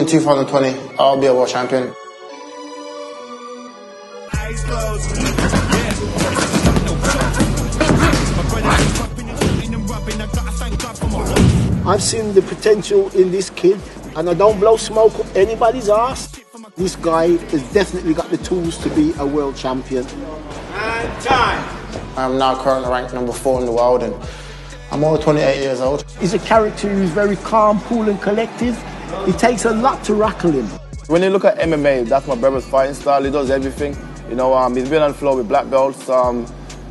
in 2020, I'll be a world champion. I've seen the potential in this kid, and I don't blow smoke up anybody's ass. This guy has definitely got the tools to be a world champion. And time. I'm now currently ranked number 4 in the world, and I'm only 28 years old. He's a character who's very calm, cool and collective. It takes a lot to rattle him. When you look at MMA, that's my brother's fighting style. He does everything. You know, he's been on the floor with black belts.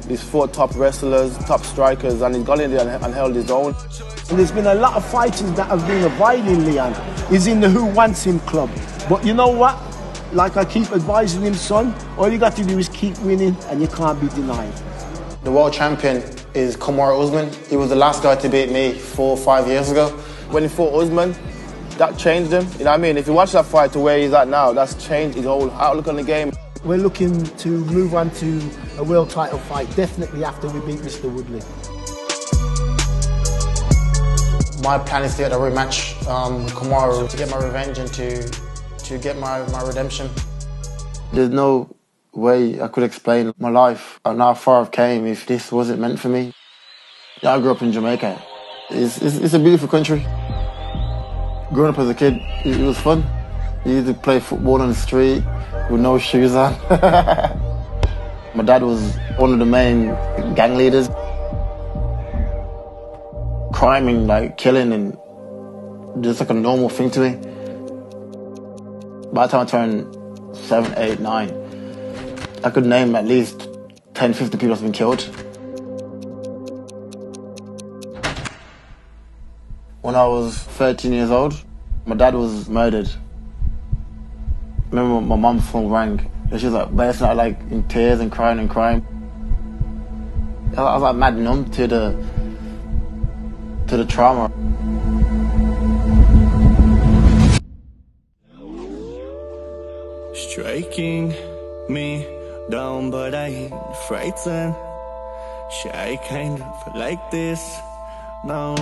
He's fought top wrestlers, top strikers, and he's gone in there and held his own. And there's been a lot of fighters that have been avoiding Leon. He's in the Who Wants Him club. But you know what? Like I keep advising him, son, all you got to do is keep winning and you can't be denied. The world champion is Kamaru Usman. He was the last guy to beat me 4 or 5 years ago. When he fought Usman, that changed him. You know what I mean? If you watch that fight to where he's at now, that's changed his whole outlook on the game. We're looking to move on to a world title fight, definitely after we beat Mr. Woodley. My plan is to get a rematch with Kamaru to get my revenge and to get my redemption. There's no way I could explain my life and how far I've came if this wasn't meant for me. Yeah, I grew up in Jamaica. It's a beautiful country. Growing up as a kid, it was fun. You used to play football on the street with no shoes on. My dad was one of the main gang leaders. Criming, like killing, and just like a normal thing to me. By the time I turned 7, 8, 9, I could name at least 10, 50 people that's been killed. When I was 13 years old, my dad was murdered. I remember my mum's phone rang, and she was like bursting out like in tears and crying and crying. I was like mad numb to the trauma. Striking me down, but I ain't frightened. Shy kind of like this. No.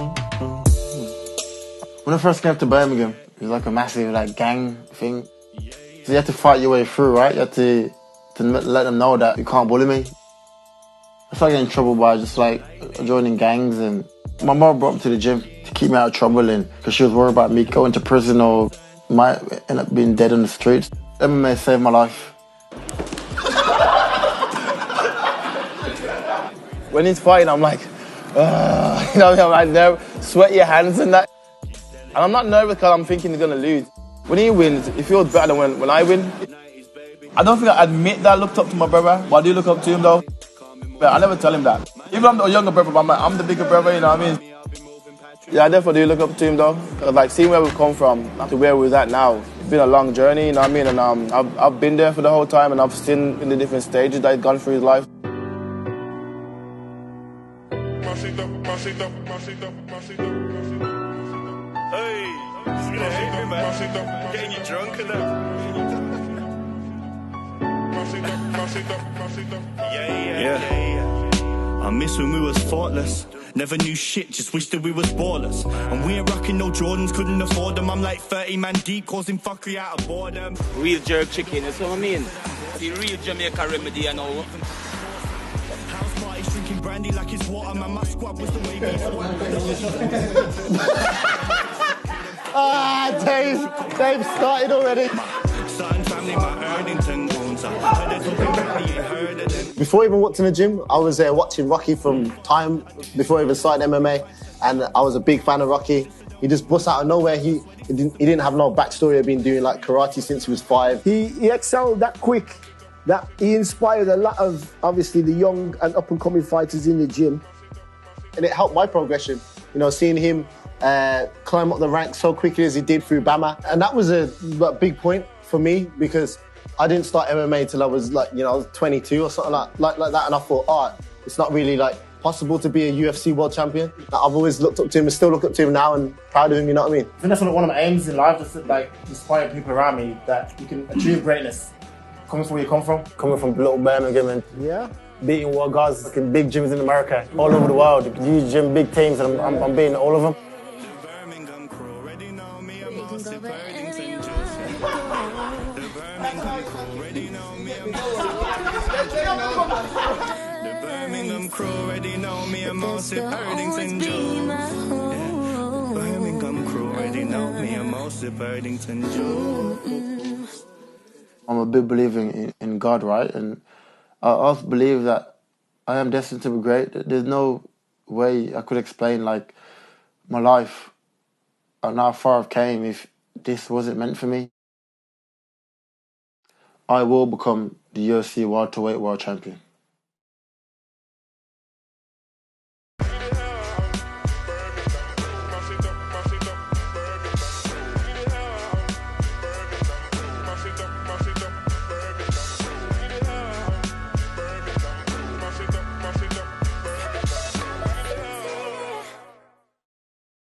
When I first came to Birmingham, it was like a massive like gang thing. So you have to fight your way through, right? You have to let them know that you can't bully me. I started getting in trouble by just like joining gangs, and my mom brought me to the gym to keep me out of trouble, and because she was worried about me going to prison or might end up being dead on the streets. MMA saved my life. When he's fighting, I'm like, you know, I'm like, sweat your hands and that. And I'm not nervous because I'm thinking he's gonna lose. When he wins, it feels better than when I win. I don't think I admit that I looked up to my brother, but I do look up to him though. But I never tell him that. Even I'm the younger brother, but I'm the bigger brother, you know what I mean? Yeah, I definitely do look up to him though. Cause like seeing where we've come from to where we're at now, it's been a long journey, you know what I mean? And I've been there for the whole time, and I've seen in the different stages that he's gone through his life. Getting you drunk and that. Yeah. I miss when we was thoughtless. Never knew shit, just wish that we was ballers. And we ain't rocking no Jordans, couldn't afford them. I'm like 30 man deep, causing fuckery out of boredom. Real jerk chicken, that's what I mean. The real Jamaica remedy, you know. House parties drinking brandy like it's water, man. My squad was the way Dave started already. Starting family, my Erdington goons. Before I even walked in the gym, I was watching Rocky from time before I even started MMA, and I was a big fan of Rocky. He just bust out of nowhere. He didn't have no backstory of been doing like karate since he was 5. He excelled that quick, that he inspired a lot of, obviously, the young and up-and-coming fighters in the gym. And it helped my progression, you know, seeing him climb up the ranks so quickly as he did through Bama. And that was a big point for me, because I didn't start MMA until I was like, you know, 22 or something like that. And I thought, it's not really like possible to be a UFC world champion. I've always looked up to him and still look up to him now, and proud of him, you know what I mean? I think that's one of my aims in life, just to like inspire people around me that you can achieve greatness. Coming from where you come from. Coming from little Birmingham and beating world guys like in big gyms in America, all over the world. Huge gym, big teams, and I'm beating all of them. Birmingham crew already know me, I'm massive Erdington. Birmingham crew already know me, I'm most Erdington Jew. Yeah. Birmingham crew already know me, I'm most Erdington Jew. I'm a big believer in God, right? And I also believe that I am destined to be great. There's no way I could explain like my life and how far I've came if this wasn't meant for me. I will become the UFC welterweight world champion.